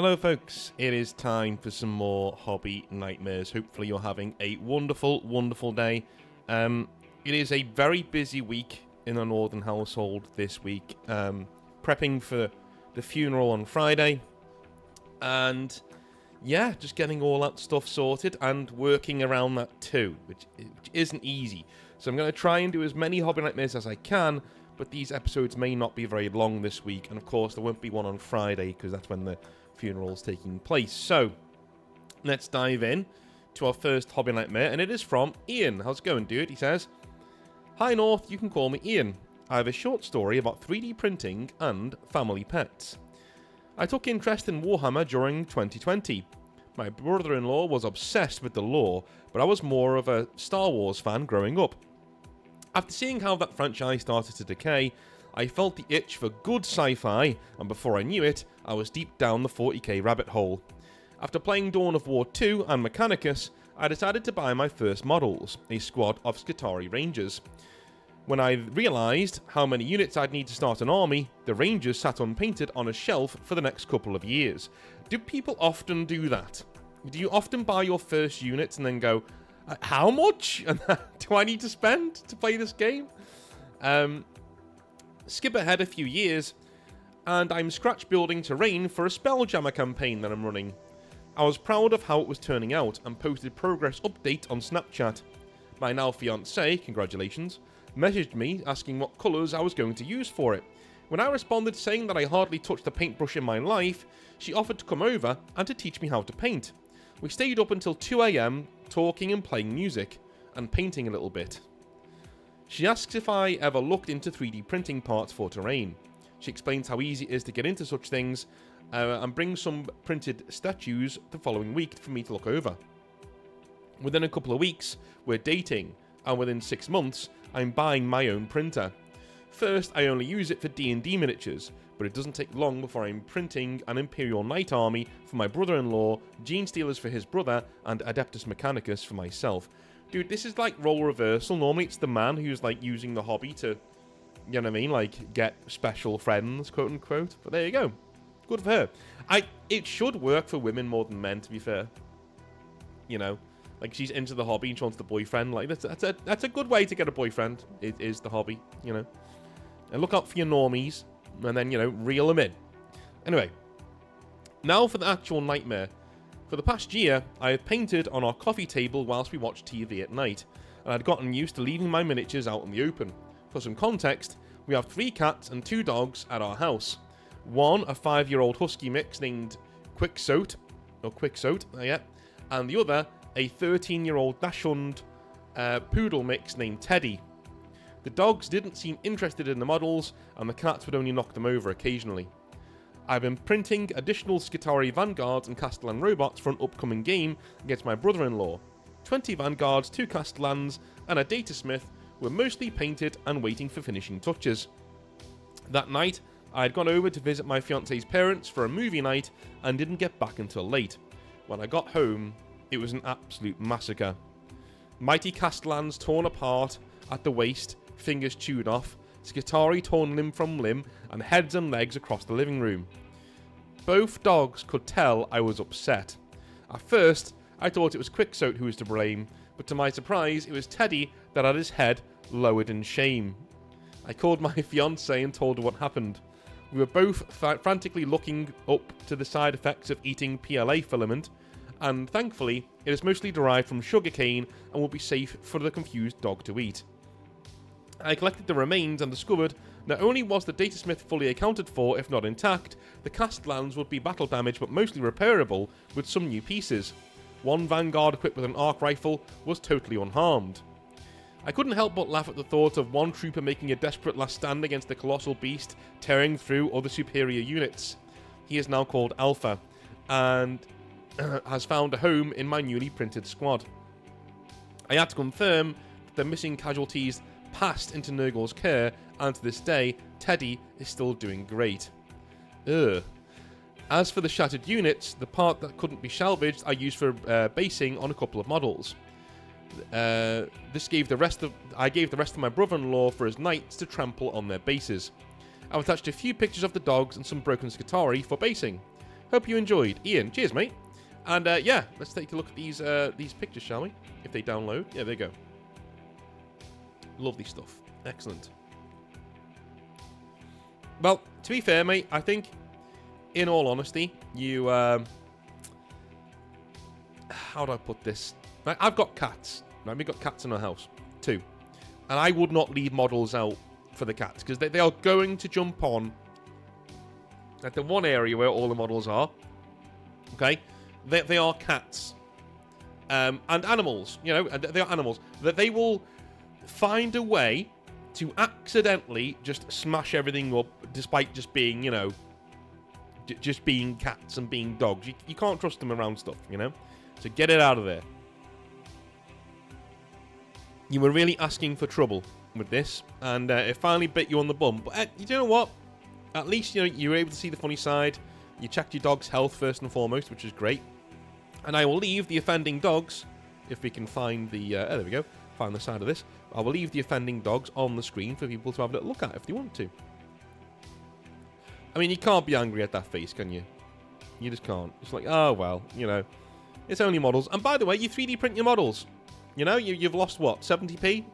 Hello folks, it is time for some more hobby nightmares. Hopefully you're having a wonderful, wonderful day. It is a very busy week in the Northern household this week. Prepping for the funeral on Friday. And yeah, just getting all that stuff sorted and working around that too, which isn't easy. So I'm going to try and do as many hobby nightmares as I can, but these episodes may not be very long this week. And of course there won't be one on Friday because that's when the funeral's taking place. So let's dive in to our first hobby nightmare, and it is from Ian. How's it going, dude? He says, "Hi North, you can call me Ian. I have a short story about 3D printing and family pets. I took interest in Warhammer during 2020. My brother-in-law was obsessed with the lore, but I was more of a Star Wars fan growing up. After seeing how that franchise started to decay, I felt the itch for good sci-fi, and before I knew it, I was deep down the 40k rabbit hole. After playing Dawn of War 2 and Mechanicus, I decided to buy my first models, a squad of Skitarii Rangers. When I realised how many units I'd need to start an army, the Rangers sat unpainted on a shelf for the next couple of years. Do people often do that? Do you often buy your first units and then go, how much do I need to spend to play this game? Skip ahead a few years, and I'm scratch building terrain for a Spelljammer campaign that I'm running. I was proud of how it was turning out and posted progress update on Snapchat. My now fiancee, congratulations, messaged me asking what colours I was going to use for it. When I responded saying that I hardly touched the paintbrush in my life, she offered to come over and to teach me how to paint. We stayed up until 2 AM talking and playing music, and painting a little bit. She asks if I ever looked into 3D printing parts for terrain. She explains how easy it is to get into such things, and brings some printed statues the following week for me to look over. Within a couple of weeks, we're dating, and within 6 months, I'm buying my own printer. First, I only use it for D&D miniatures, but it doesn't take long before I'm printing an Imperial Knight army for my brother-in-law, Gene Stealers for his brother, and Adeptus Mechanicus for myself. Dude, this is like role reversal. Normally it's the man who's like using the hobby to, you know what I mean, like get special friends, quote unquote. But there you go. Good for her. It should work for women more than men, to be fair. You know, like she's into the hobby and she wants the boyfriend. Like that's a good way to get a boyfriend. It is the hobby, you know. And look out for your normies, and then, you know, reel them in. Anyway, now for the actual nightmare. For the past year, I have painted on our coffee table whilst we watched TV at night, and I'd gotten used to leaving my miniatures out in the open. For some context, we have 3 cats and 2 dogs at our house. One, a 5-year-old husky mix named Quixote, and the other, a 13-year-old dachshund poodle mix named Teddy. The dogs didn't seem interested in the models, and the cats would only knock them over occasionally. I've been printing additional Skitarii Vanguards and Castellan robots for an upcoming game against my brother-in-law. 20 Vanguards, 2 Castellans, and a Datasmith were mostly painted and waiting for finishing touches. That night, I had gone over to visit my fiance's parents for a movie night and didn't get back until late. When I got home, it was an absolute massacre. Mighty Castellans torn apart at the waist, fingers chewed off, Skitarii torn limb from limb, and heads and legs across the living room. Both dogs could tell I was upset. At first, I thought it was Quixote who was to blame, but to my surprise, it was Teddy that had his head lowered in shame. I called my fiancée and told her what happened. We were both frantically looking up to the side effects of eating PLA filament, and thankfully, it is mostly derived from sugarcane and will be safe for the confused dog to eat. I collected the remains and discovered not only was the Datasmith fully accounted for, if not intact, the Castellans would be battle damaged but mostly repairable with some new pieces. One Vanguard equipped with an arc rifle was totally unharmed. I couldn't help but laugh at the thought of one trooper making a desperate last stand against the colossal beast, tearing through other superior units. He is now called Alpha, and has found a home in my newly printed squad. I had to confirm that the missing casualties passed into Nurgle's care, and to this day, Teddy is still doing great. Ugh. As for the shattered units, the part that couldn't be salvaged I used for basing on a couple of models. I gave the rest of my brother-in-law for his knights to trample on their bases. I've attached a few pictures of the dogs and some broken Skitarii for basing. Hope you enjoyed. Ian, cheers, mate. And yeah, let's take a look at these pictures, shall we? If they download. Yeah, there you go. Lovely stuff. Excellent. Well, to be fair, mate, I think, in all honesty, you... how do I put this? Right, I've got cats. Right, we've got cats in our house. 2. And I would not leave models out for the cats, because they are going to jump on at the one area where all the models are. Okay? They are cats. And animals. You know, they are animals. That they will find a way to accidentally just smash everything up, despite just being, you know, just being cats and being dogs. You can't trust them around stuff, you know? So get it out of there. You were really asking for trouble with this, and it finally bit you on the bum. But you know what? At least, you know, you were able to see the funny side. You checked your dog's health first and foremost, which is great. And I will leave the offending dogs, if we can find the... there we go. Find the side of this. I will leave the offending dogs on the screen for people to have a little look at if they want to. I mean, you can't be angry at that face, can you? You just can't. It's like, oh, well, you know. It's only models. And by the way, you 3D print your models. You know, you've lost, what, 70p?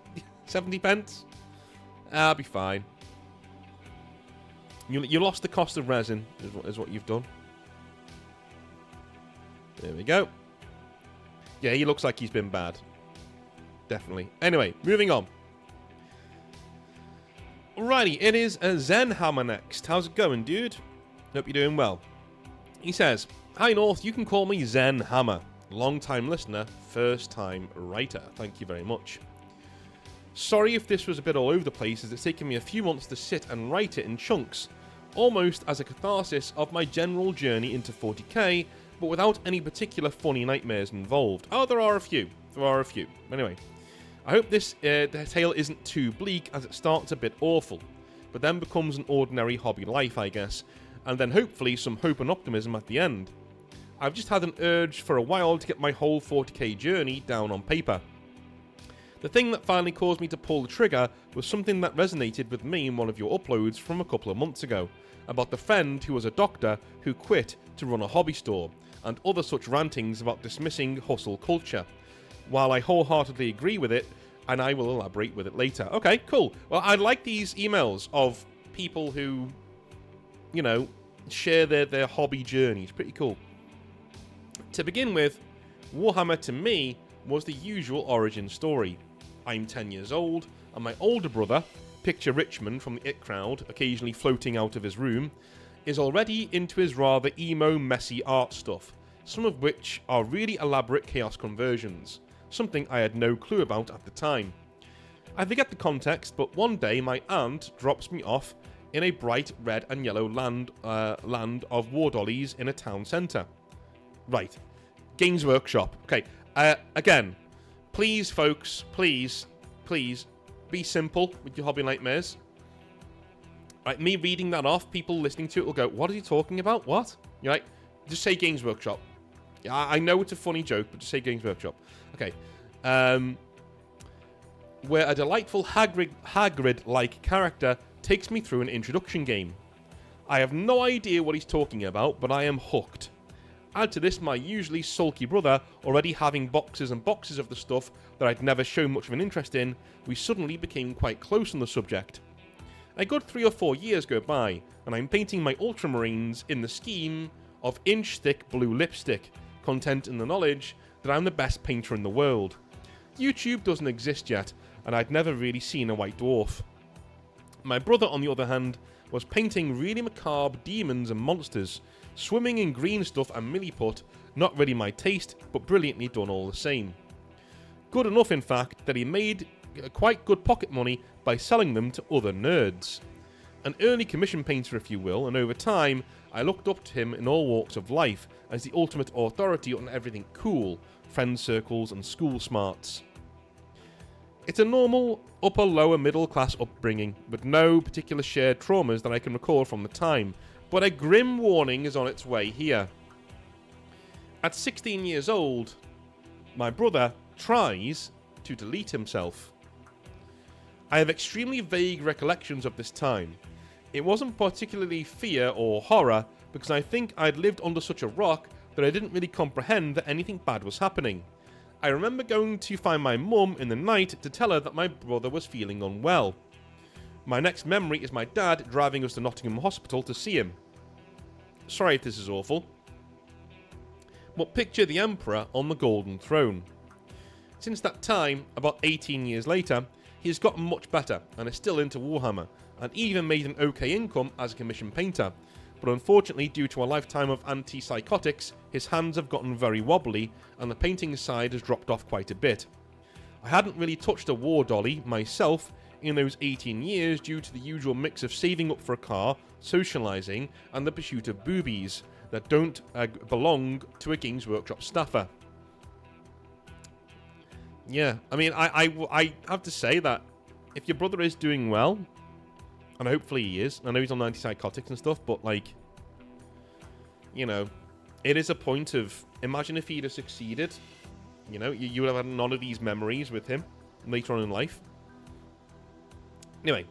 70 pence? I'll be fine. You lost the cost of resin, is what you've done. There we go. Yeah, he looks like he's been bad. Definitely. Anyway, moving on. Alrighty, it is a Zen Hammer next. How's it going, dude? Hope you're doing well. He says, "Hi North, you can call me Zen Hammer. Long-time listener, first-time writer. Thank you very much. Sorry if this was a bit all over the place, as it's taken me a few months to sit and write it in chunks, almost as a catharsis of my general journey into 40k, but without any particular funny nightmares involved. Oh, there are a few. Anyway, I hope this tale isn't too bleak, as it starts a bit awful, but then becomes an ordinary hobby life, I guess, and then hopefully some hope and optimism at the end. I've just had an urge for a while to get my whole 40k journey down on paper. The thing that finally caused me to pull the trigger was something that resonated with me in one of your uploads from a couple of months ago, about the friend who was a doctor who quit to run a hobby store, and other such rantings about dismissing hustle culture. While I wholeheartedly agree with it, and I will elaborate with it later." Okay, cool. Well, I like these emails of people who, you know, share their hobby journeys. Pretty cool. To begin with, Warhammer to me was the usual origin story. I'm 10 years old, and my older brother, picture Richmond from the It Crowd, occasionally floating out of his room, is already into his rather emo, messy art stuff, some of which are really elaborate chaos conversions, something I had no clue about at the time. I forget the context, but one day my aunt drops me off in a bright red and yellow land of war dollies in a town centre. Right. Games Workshop. Okay. Again, please, folks, please, be simple with your hobby nightmares. Right, me reading that off, people listening to it will go, "What are you talking about? What?" You're like, just say Games Workshop. Yeah, I know it's a funny joke, but just say Games Workshop. Okay. Where a delightful Hagrid-like character takes me through an introduction game. I have no idea what he's talking about, but I am hooked. Add to this my usually sulky brother already having boxes and boxes of the stuff that I'd never shown much of an interest in, we suddenly became quite close on the subject. A good 3 or 4 years go by, and I'm painting my ultramarines in the scheme of inch-thick blue lipstick, content in the knowledge that I'm the best painter in the world. YouTube doesn't exist yet, and I'd never really seen a white dwarf. My brother, on the other hand, was painting really macabre demons and monsters, swimming in green stuff and milliput, not really my taste, but brilliantly done all the same. Good enough, in fact, that he made quite good pocket money by selling them to other nerds. An early commission painter, if you will, and over time, I looked up to him in all walks of life as the ultimate authority on everything cool, friend circles and school smarts. It's a normal, upper, lower, middle class upbringing, with no particular shared traumas that I can recall from the time, but a grim warning is on its way here. At 16 years old, my brother tries to delete himself. I have extremely vague recollections of this time. It wasn't particularly fear or horror, because I think I'd lived under such a rock that I didn't really comprehend that anything bad was happening. I remember going to find my mum in the night to tell her that my brother was feeling unwell. My next memory is my dad driving us to Nottingham Hospital to see him. Sorry if this is awful. But picture the Emperor on the Golden Throne. Since that time, about 18 years later, he has gotten much better and is still into Warhammer, and even made an okay income as a commission painter, but unfortunately due to a lifetime of antipsychotics, his hands have gotten very wobbly and the painting side has dropped off quite a bit. I hadn't really touched a war dolly myself in those 18 years due to the usual mix of saving up for a car, socialising, and the pursuit of boobies that don't belong to a Games Workshop staffer. Yeah, I mean, I have to say that if your brother is doing well, and hopefully he is, I know he's on antipsychotics and stuff, but like, you know, it is a point of, imagine if he'd have succeeded, you know, you would have had none of these memories with him later on in life. Anyway,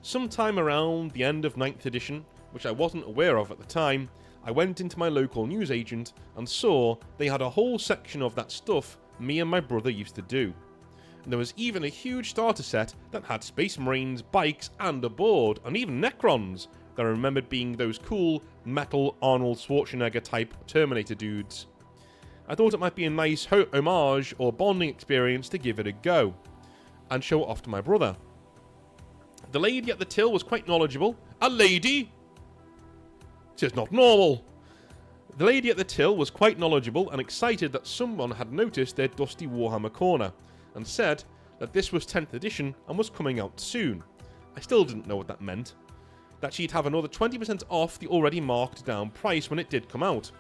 sometime around the end of 9th edition, which I wasn't aware of at the time, I went into my local newsagent and saw they had a whole section of that stuff me and my brother used to do. And there was even a huge starter set that had Space Marines, bikes, and a board, and even Necrons that I remembered being those cool metal Arnold Schwarzenegger type Terminator dudes. I thought it might be a nice homage or bonding experience to give it a go, and show it off to my brother. The lady at the till was quite knowledgeable. A lady? It's not normal. The lady at the till was quite knowledgeable and excited that someone had noticed their dusty Warhammer corner, and said that this was 10th edition and was coming out soon. I still didn't know what that meant. That she'd have another 20% off the already marked down price when it did come out.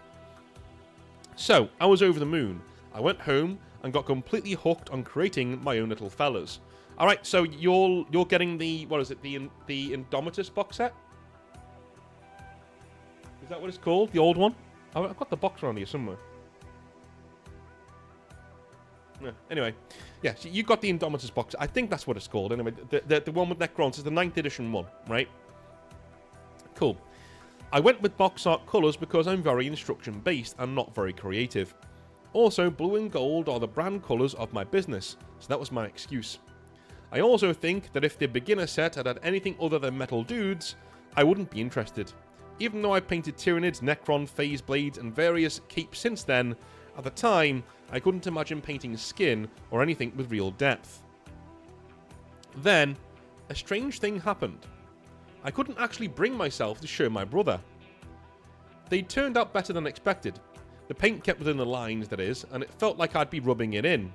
So, I was over the moon. I went home and got completely hooked on creating my own little fellas. Alright, so you're getting the, what is it, the Indomitus box set? Is that what it's called? The old one? I've got the box around here somewhere. Yeah, anyway, yeah, so you got the Indomitus box. I think that's what it's called. Anyway, the one with Necrons is the 9th edition one, right? Cool. I went with box art colours because I'm very instruction based and not very creative. Also, blue and gold are the brand colours of my business, so that was my excuse. I also think that if the beginner set had had anything other than metal dudes, I wouldn't be interested. Even though I painted Tyranids, Necron, Phase Blades, and various capes since then, at the time, I couldn't imagine painting skin or anything with real depth. Then, a strange thing happened. I couldn't actually bring myself to show my brother. They turned out better than expected. The paint kept within the lines, that is, and it felt like I'd be rubbing it in.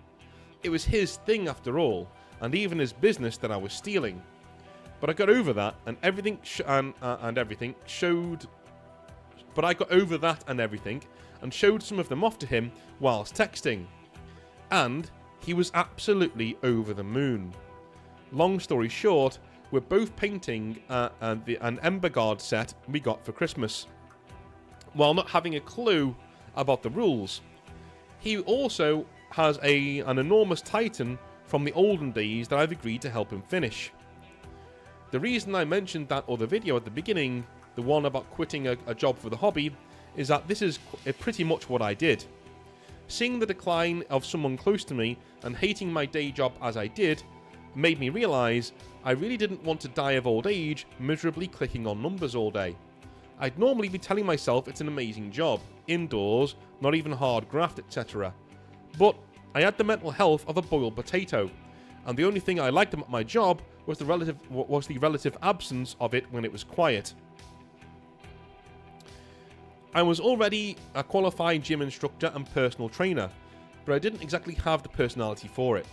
It was his thing after all, and even his business that I was stealing. But I got over that, and everything showed. But I got over that and everything, and showed some of them off to him whilst texting. And he was absolutely over the moon. Long story short, we're both painting an Ember Guard set we got for Christmas, while not having a clue about the rules. He also has an enormous Titan from the olden days that I've agreed to help him finish. The reason I mentioned that other video at the beginning, the one about quitting a job for the hobby, is that this is pretty much what I did. Seeing the decline of someone close to me and hating my day job as I did made me realise I really didn't want to die of old age miserably clicking on numbers all day. I'd normally be telling myself it's an amazing job, indoors, not even hard graft, etc. But I had the mental health of a boiled potato, and the only thing I liked about my job was the relative absence of it when it was quiet. I was already a qualified gym instructor and personal trainer, but I didn't exactly have the personality for it.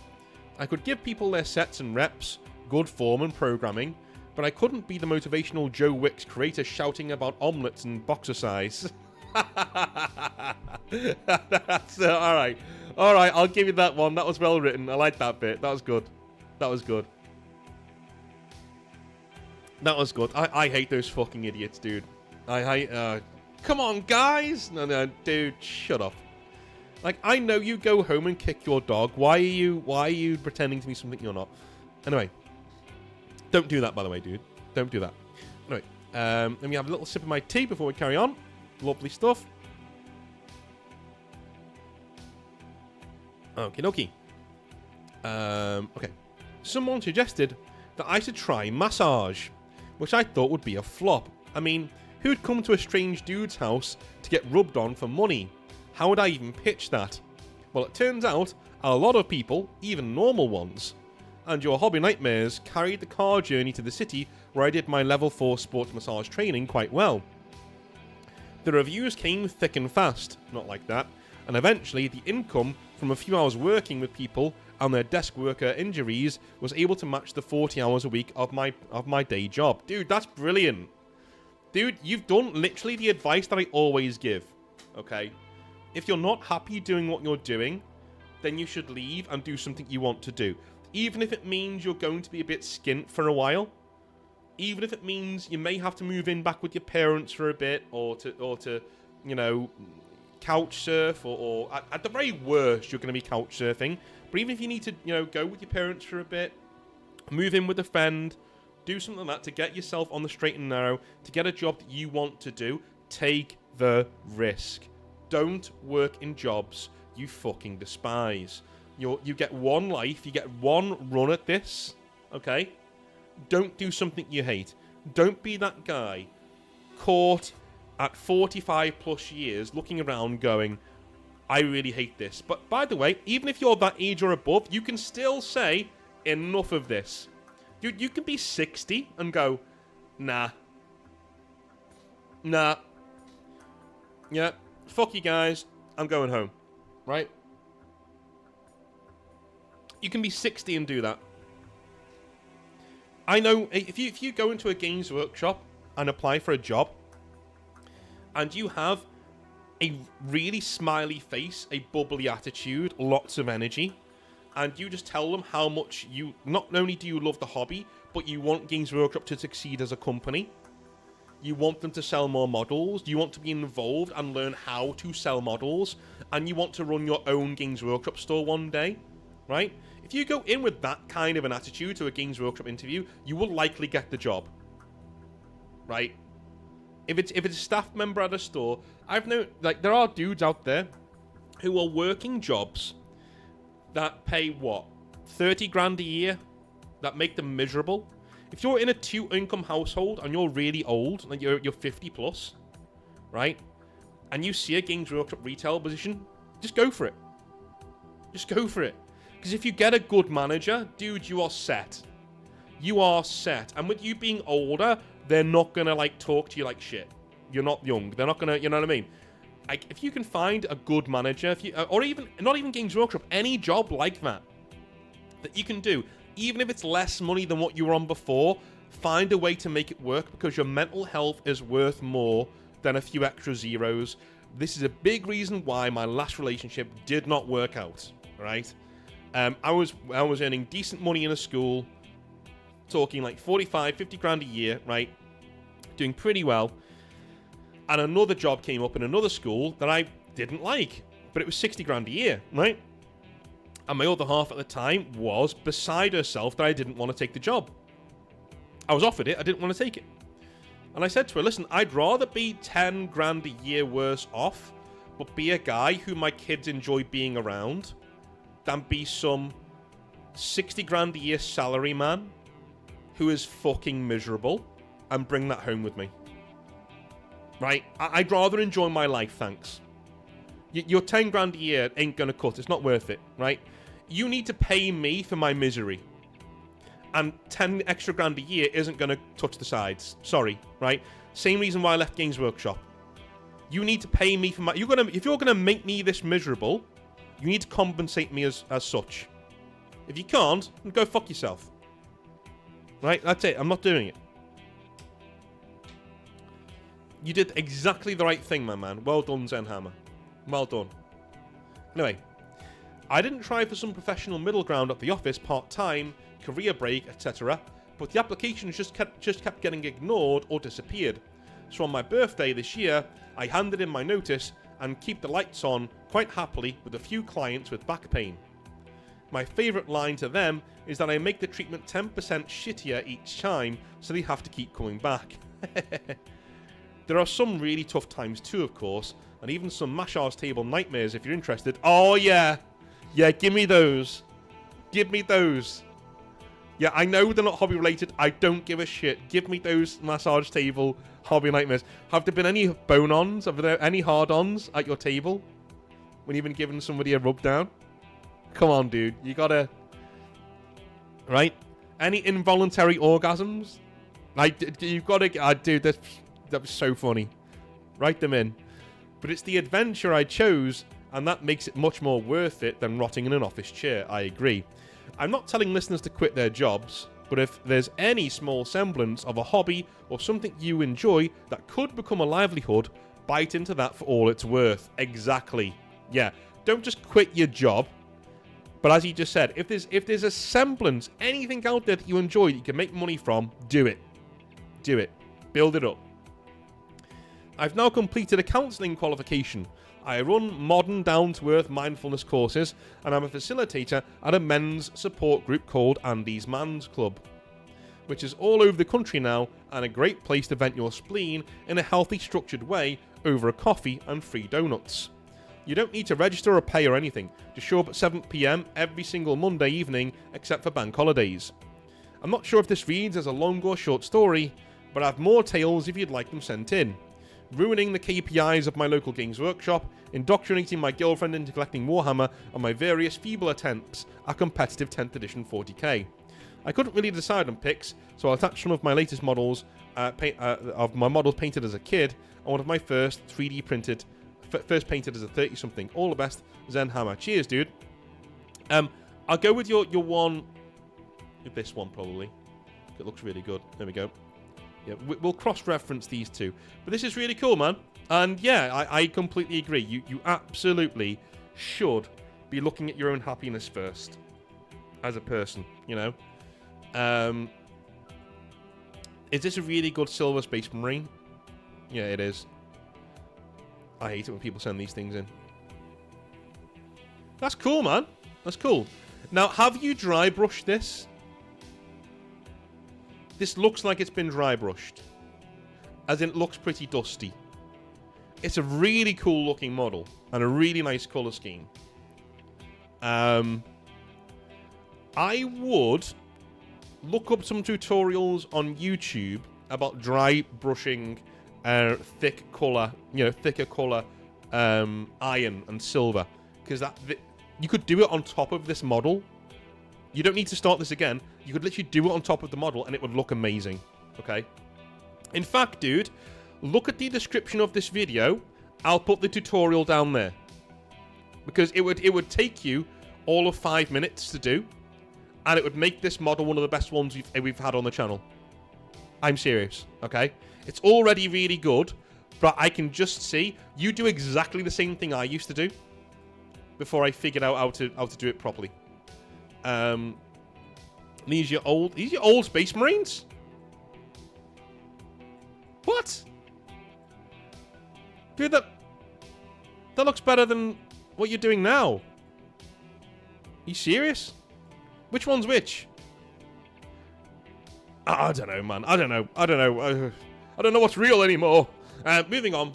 I could give people their sets and reps, good form and programming, but I couldn't be the motivational Joe Wicks creator shouting about omelettes and boxer size. Alright, I'll give you that one. That was well written. I like that bit. That was good. That was good. I hate those fucking idiots, dude. Come on, guys! No, dude, shut up. Like, I know you go home and kick your dog. Why are you pretending to be something you're not? Anyway. Don't do that, by the way, dude. Don't do that. Anyway, Let me have a little sip of my tea before we carry on. Lovely stuff. Okie dokie. Okay. Someone suggested that I should try massage, which I thought would be a flop. I mean, who'd come to a strange dude's house to get rubbed on for money? How would I even pitch that? Well, it turns out a lot of people, even normal ones. And your hobby nightmares carried the car journey to the city where I did my level 4 sports massage training quite well. The reviews came thick and fast, not like that, and eventually the income from a few hours working with people and their desk worker injuries was able to match the 40 hours a week of my day job. Dude, that's brilliant. Dude, you've done literally the advice that I always give, okay? If you're not happy doing what you're doing, then you should leave and do something you want to do. Even if it means you're going to be a bit skint for a while, even if it means you may have to move in back with your parents for a bit, or to you know, couch surf, or at the very worst, you're going to be couch surfing. But even if you need to, you know, go with your parents for a bit, move in with a friend, do something like that to get yourself on the straight and narrow, to get a job that you want to do, take the risk. Don't work in jobs you fucking despise. You get one life, you get one run at this, okay? Don't do something you hate. Don't be that guy caught at 45 plus years looking around going, I really hate this. But by the way, even if you're that age or above, you can still say, enough of this. Dude, you can be 60 and go, nah. Yeah, fuck you guys, I'm going home. Right? You can be 60 and do that. I know, if you go into a games workshop and apply for a job, and you have a really smiley face, a bubbly attitude, lots of energy, and you just tell them how much you, not only do you love the hobby, but you want Games Workshop to succeed as a company. You want them to sell more models, you want to be involved and learn how to sell models, and you want to run your own Games Workshop store one day, right? If you go in with that kind of an attitude to a Games Workshop interview, you will likely get the job, right? If it's a staff member at a store, I've known, like, there are dudes out there who are working jobs that pay, what, 30 grand a year, that make them miserable. If you're in a 2-income household and you're really old, like you're 50 plus, right, and you see a Games Workshop retail position, just go for it. Just go for it. Because if you get a good manager, dude, you are set. You are set. And with you being older, they're not going to, like, talk to you like shit. You're not young. They're not going to, you know what I mean? Like, if you can find a good manager, if you, or even, not even Games Workshop, any job like that you can do, even if it's less money than what you were on before, find a way to make it work, because your mental health is worth more than a few extra zeros. This is a big reason why my last relationship did not work out, right? I was earning decent money in a school, talking like 45, 50 grand a year, right? Doing pretty well. And another job came up in another school that I didn't like, but it was 60 grand a year, right? And my other half at the time was beside herself that I didn't want to take the job. I was offered it, I didn't want to take it. And I said to her, listen, I'd rather be 10 grand a year worse off, but be a guy who my kids enjoy being around, than be some 60 grand a year salary man who is fucking miserable and bring that home with me. Right? I'd rather enjoy my life, thanks. Your 10 grand a year ain't gonna cut. It's not worth it, right? You need to pay me for my misery. And 10 extra grand a year isn't gonna touch the sides. Sorry, right? Same reason why I left Games Workshop. You need to pay me for my... If you're gonna make me this miserable, you need to compensate me as such. If you can't, then go fuck yourself. Right? That's it. I'm not doing it. You did exactly the right thing, my man. Well done, Zen Hammer. Well done. Anyway, I didn't try for some professional middle ground at the office part-time, career break, etc., but the applications just kept getting ignored or disappeared. So on my birthday this year, I handed in my notice and keep the lights on quite happily with a few clients with back pain. My favourite line to them is that I make the treatment 10% shittier each time, so they have to keep coming back. There are some really tough times too, of course, and even some massage table nightmares if you're interested. Oh, yeah. Yeah, give me those. Give me those. Yeah, I know they're not hobby related. I don't give a shit. Give me those massage table hobby nightmares. Have there been any bone-ons? Have there any hard-ons at your table when you've been giving somebody a rub down? Come on, dude. You gotta... Right? Any involuntary orgasms? You've got to... dude, that was so funny. Write them in. But it's the adventure I chose, and that makes it much more worth it than rotting in an office chair. I agree. I'm not telling listeners to quit their jobs, but if there's any small semblance of a hobby or something you enjoy that could become a livelihood, bite into that for all it's worth. Exactly. Yeah. Don't just quit your job. But as you just said, if there's a semblance, anything out there that you enjoy that you can make money from, do it. Do it. Build it up. I've now completed a counselling qualification. I run modern, down-to-earth mindfulness courses, and I'm a facilitator at a men's support group called Andy's Man's Club, which is all over the country now, and a great place to vent your spleen in a healthy, structured way over a coffee and free donuts. You don't need to register or pay or anything. Just show up at 7 PM every single Monday evening, except for bank holidays. I'm not sure if this reads as a long or short story, but I have more tales if you'd like them sent in. Ruining the KPIs of my local games workshop, indoctrinating my girlfriend into collecting Warhammer, and my various feeble attempts at competitive 10th edition 40k. I couldn't really decide on picks, so I'll attach some of my latest models of my models painted as a kid, and one of my first 3D printed, first painted as a 30-something. All the best, Zen Hammer. Cheers, dude. I'll go with your one, this one probably. It looks really good. There we go. Yeah, we'll cross-reference these two. But this is really cool, man. And yeah, I completely agree. You absolutely should be looking at your own happiness first. As a person, you know. Is this a really good Silver Space Marine? Yeah, it is. I hate it when people send these things in. That's cool, man. That's cool. Now, have you dry brushed this? This looks like it's been dry brushed. As in, it looks pretty dusty. It's a really cool looking model. And a really nice colour scheme. I would look up some tutorials on YouTube about dry brushing thick colour, thicker colour iron and silver. Because you could do it on top of this model. You don't need to start this again. You could literally do it on top of the model and it would look amazing. Okay? In fact, dude, look at the description of this video. I'll put the tutorial down there. Because it would take you all of 5 minutes to do. And it would make this model one of the best ones we've had on the channel. I'm serious, okay? It's already really good, but I can just see you do exactly the same thing I used to do before I figured out how to do it properly. These are your old Space Marines? What? Dude, that looks better than what you're doing now. Are you serious? Which one's which? I don't know, man. I don't know. I don't know what's real anymore. Moving on.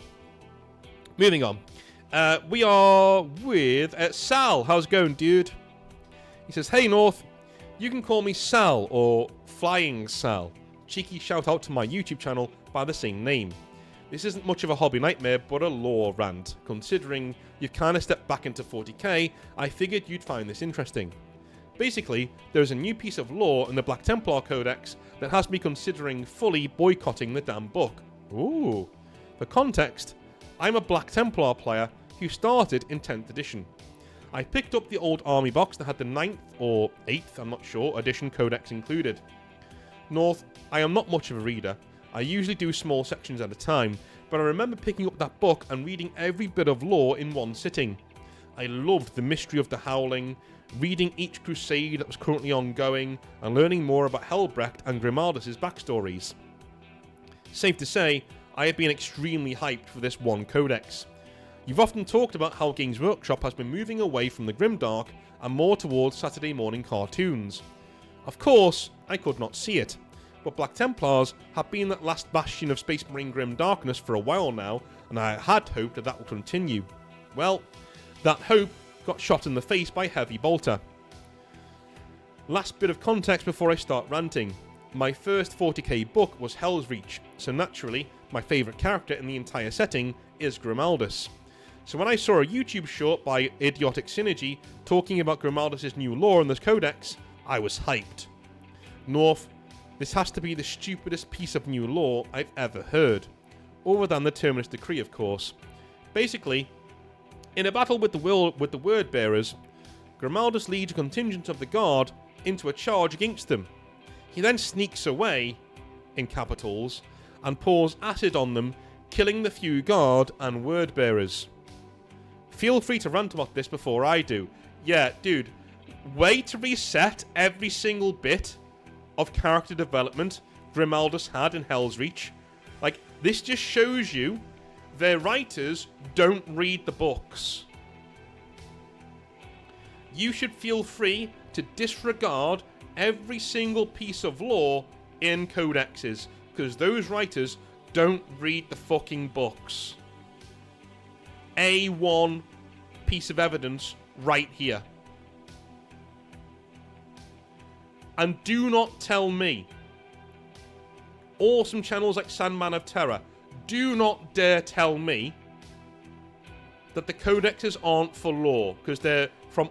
We are with Sal. How's it going, dude? He says, "Hey, North. You can call me Sal or Flying Sal. Cheeky shout out to my YouTube channel by the same name. This isn't much of a hobby nightmare, but a lore rant. Considering you've kind of stepped back into 40k, I figured you'd find this interesting. Basically, there's a new piece of lore in the Black Templar Codex that has me considering fully boycotting the damn book. Ooh. For context, I'm a Black Templar player who started in 10th edition. I picked up the old army box that had the 9th or 8th, I'm not sure, edition codex included. North, I am not much of a reader. I usually do small sections at a time, but I remember picking up that book and reading every bit of lore in one sitting. I loved the mystery of the Howling, reading each crusade that was currently ongoing, and learning more about Helbrecht and Grimaldus' backstories. Safe to say, I have been extremely hyped for this one codex. You've often talked about how Games Workshop has been moving away from the grimdark and more towards Saturday morning cartoons. Of course, I could not see it. but Black Templars have been that last bastion of Space Marine grim darkness for a while now, and I had hoped that that would continue. Well, that hope got shot in the face by Heavy Bolter. Last bit of context before I start ranting. My first 40k book was Hell's Reach, so naturally, my favourite character in the entire setting is Grimaldus. So when I saw a YouTube short by Idiotic Synergy talking about Grimaldus' new lore in this codex, I was hyped. North, this has to be the stupidest piece of new lore I've ever heard. Other than the Terminus Decree, of course. Basically, in a battle with the Word Bearers, Grimaldus leads a contingent of the Guard into a charge against them. He then sneaks away, in capitals, and pours acid on them, killing the few Guard and Word Bearers. Feel free to rant about this before I do. Yeah, dude, way to reset every single bit of character development Grimaldus had in Hell's Reach. Like, this just shows you their writers don't read the books. You should feel free to disregard every single piece of lore in codexes, because those writers don't read the fucking books. A1 piece of evidence right here. And do not tell me, awesome channels like Sandman of Terror, do not dare tell me that the codexes aren't for lore, because they're from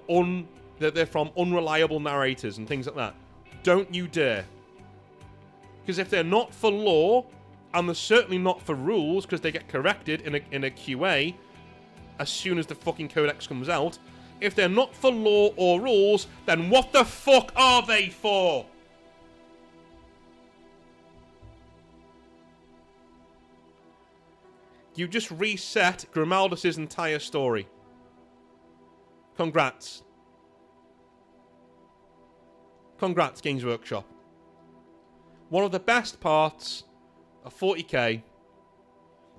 unreliable narrators and things like that. Don't you dare. Because if they're not for lore, and they're certainly not for rules, because they get corrected in a QA as soon as the fucking codex comes out, if they're not for lore or rules, then what the fuck are they for? You just reset Grimaldus' entire story. Congrats. Congrats, Games Workshop. One of the best parts of 40k.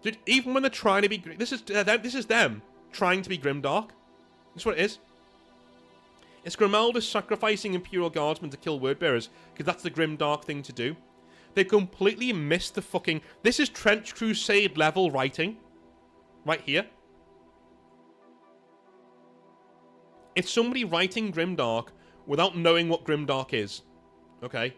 Dude, even when they're trying to be... This is them trying to be grimdark. That's what it is. It's Grimaldus sacrificing Imperial Guardsmen to kill Wordbearers, because that's the grimdark thing to do. They completely missed the fucking... This is Trench Crusade level writing. Right here. It's somebody writing grimdark without knowing what grimdark is. Okay?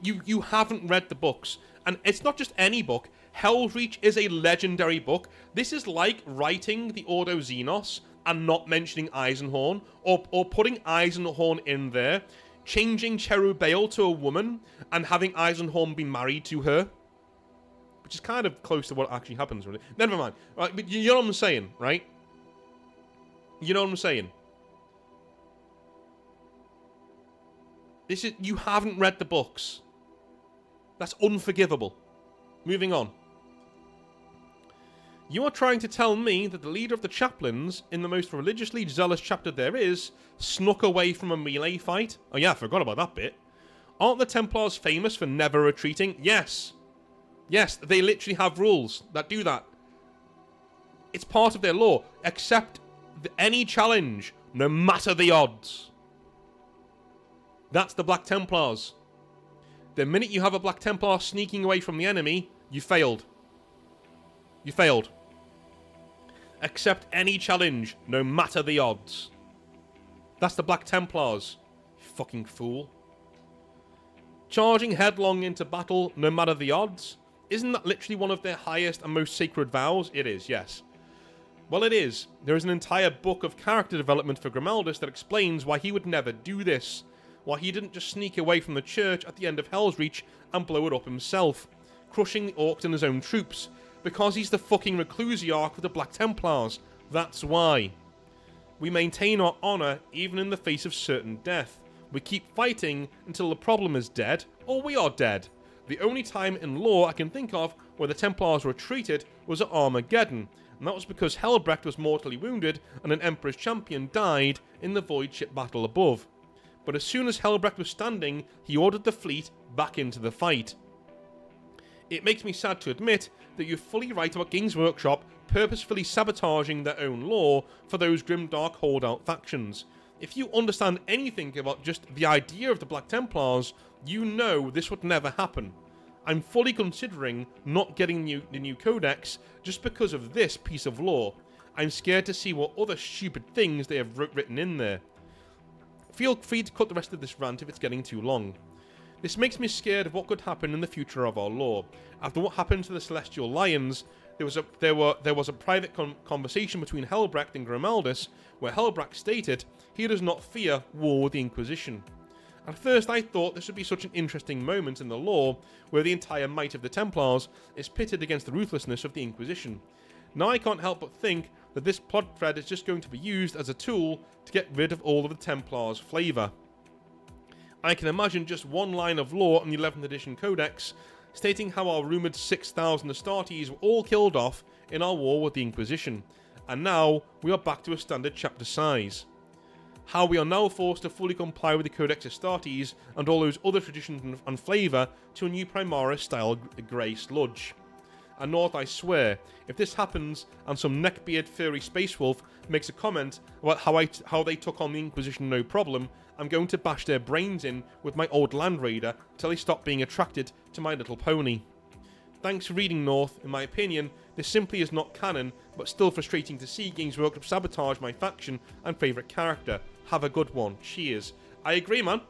You haven't read the books. And it's not just any book. Hell's Reach is a legendary book. This is like writing the Ordo Xenos and not mentioning Eisenhorn, or putting Eisenhorn in there, changing Cherubale to a woman, and having Eisenhorn be married to her. Which is kind of close to what actually happens, really. Never mind. Right, but you know what I'm saying, right? You know what I'm saying? You haven't read the books. That's unforgivable. Moving on. You are trying to tell me that the leader of the chaplains, in the most religiously zealous chapter there is, snuck away from a melee fight? Oh yeah, I forgot about that bit. Aren't the Templars famous for never retreating? Yes. Yes, they literally have rules that do that. It's part of their lore. Accept any challenge, no matter the odds. That's the Black Templars. The minute you have a Black Templar sneaking away from the enemy, you failed. You failed. Accept any challenge, no matter the odds. That's the Black Templars. You fucking fool. Charging headlong into battle, no matter the odds? Isn't that literally one of their highest and most sacred vows? It is, yes. Well, it is. There is an entire book of character development for Grimaldus that explains why he would never do this. Why he didn't just sneak away from the church at the end of Hell's Reach and blow it up himself, crushing the orcs and his own troops. Because he's the fucking Reclusiarch of the Black Templars. That's why. We maintain our honour even in the face of certain death. We keep fighting until the problem is dead, or we are dead. The only time in lore I can think of where the Templars retreated was at Armageddon, and that was because Helbrecht was mortally wounded and an Emperor's champion died in the void ship battle above. But as soon as Helbrecht was standing, he ordered the fleet back into the fight. It makes me sad to admit that you're fully right about Games Workshop purposefully sabotaging their own lore for those grimdark holdout factions. If you understand anything about just the idea of the Black Templars, you know this would never happen. I'm fully considering not getting the new codex just because of this piece of lore. I'm scared to see what other stupid things they have written in there. Feel free to cut the rest of this rant if it's getting too long. This makes me scared of what could happen in the future of our lore. After what happened to the Celestial Lions, there was a private conversation between Helbrecht and Grimaldus, where Helbrecht stated he does not fear war with the Inquisition. At first I thought this would be such an interesting moment in the lore, where the entire might of the Templars is pitted against the ruthlessness of the Inquisition. Now I can't help but think that this plot thread is just going to be used as a tool to get rid of all of the Templars' flavour. I can imagine just one line of lore in the 11th edition codex, stating how our rumoured 6,000 Astartes were all killed off in our war with the Inquisition, and now we are back to a standard chapter size. How we are now forced to fully comply with the Codex Astartes and all those other traditions and flavour to a new Primaris style grey sludge. And North, I swear, if this happens and some neckbeard furry space wolf makes a comment about how they took on the Inquisition no problem, I'm going to bash their brains in with my old Land Raider till they stop being attracted to My Little Pony. Thanks for reading, North. In my opinion, this simply is not canon, but still frustrating to see Games Workshop sabotage my faction and favourite character. Have a good one. Cheers. I agree, man.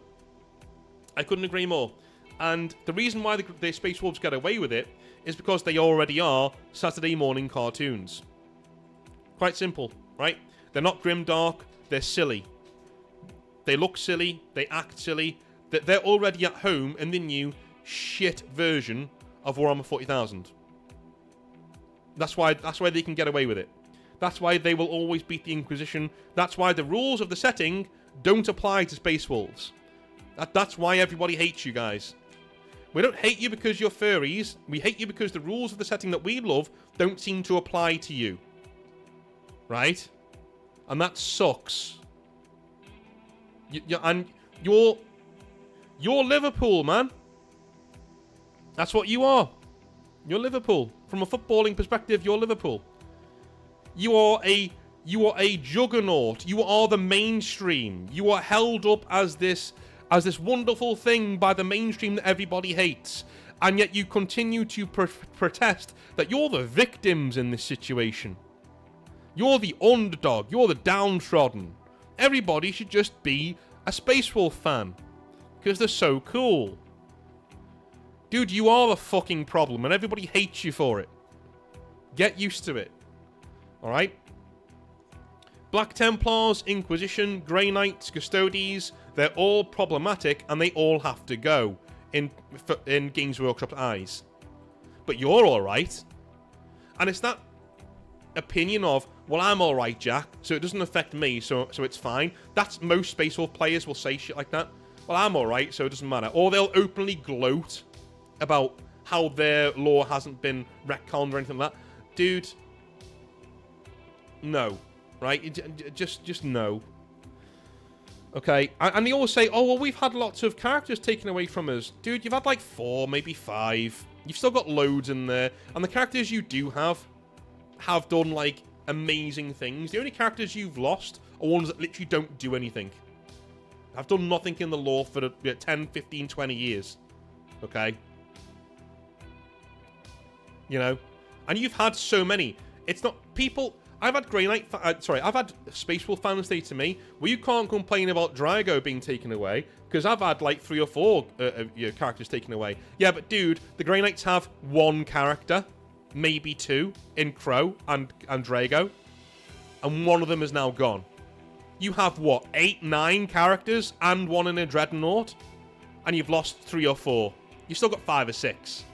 I couldn't agree more. And the reason why the Space Wolves get away with it is because they already are Saturday morning cartoons. Quite simple, right? They're not grimdark, they're silly. They look silly, they act silly. They're already at home in the new shit version of Warhammer 40,000. That's why they can get away with it. That's why they will always beat the Inquisition. That's why the rules of the setting don't apply to Space Wolves. That's why everybody hates you guys. We don't hate you because you're furries. We hate you because the rules of the setting that we love don't seem to apply to you. Right? And that sucks. You're Liverpool, man. That's what you are. You're Liverpool. From a footballing perspective, you're Liverpool. You are a juggernaut. You are the mainstream. You are held up as this wonderful thing by the mainstream that everybody hates, and yet you continue to protest that you're the victims in this situation. You're the underdog. You're the downtrodden. Everybody should just be a Space Wolf fan because they're so cool. Dude, you are the fucking problem, and everybody hates you for it. Get used to it. Alright? Black Templars, Inquisition, Grey Knights, Custodes, they're all problematic, and they all have to go in Games Workshop's eyes. But you're alright. And it's that opinion of, well, I'm alright, Jack, so it doesn't affect me, so it's fine. That's most Space Wolf players will say shit like that. Well, I'm alright, so it doesn't matter. Or they'll openly gloat about how their lore hasn't been retconned or anything like that. Dude, no. Right? Just no. Okay? And they always say, oh, well, we've had lots of characters taken away from us. Dude, you've had like 4, maybe 5. You've still got loads in there. And the characters you do have done, like, amazing things. The only characters you've lost are ones that literally don't do anything. Have done nothing in the lore for 10, 15, 20 years. Okay? You know? And you've had so many. It's not... People... I've had Grey Knight... I've had Space Wolf fans say to me, well, you can't complain about Drago being taken away, because I've had, like, 3 or 4 characters taken away. Yeah, but, dude, the Grey Knights have 1 character, maybe 2, in Crow and Drago, and 1 of them is now gone. You have, what, 8, 9 characters and 1 in a Dreadnought, and you've lost 3 or 4. You've still got 5 or 6.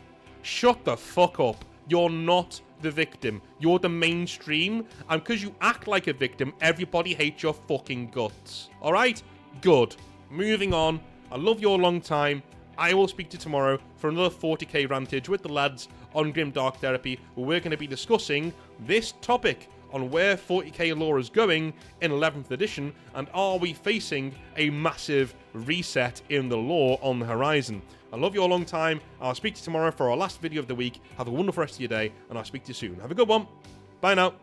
Shut the fuck up. You're not the victim. You're the mainstream, and because you act like a victim, everybody hates your fucking guts. Alright? Good. Moving on. I love you a long time. I will speak to you tomorrow for another 40k rantage with the lads on Grim Dark Therapy, where we're going to be discussing this topic on where 40k lore is going in 11th edition, and are we facing a massive reset in the lore on the horizon. I love you a long time. I'll speak to you tomorrow for our last video of the week. Have a wonderful rest of your day, and I'll speak to you soon. Have a good one. Bye now.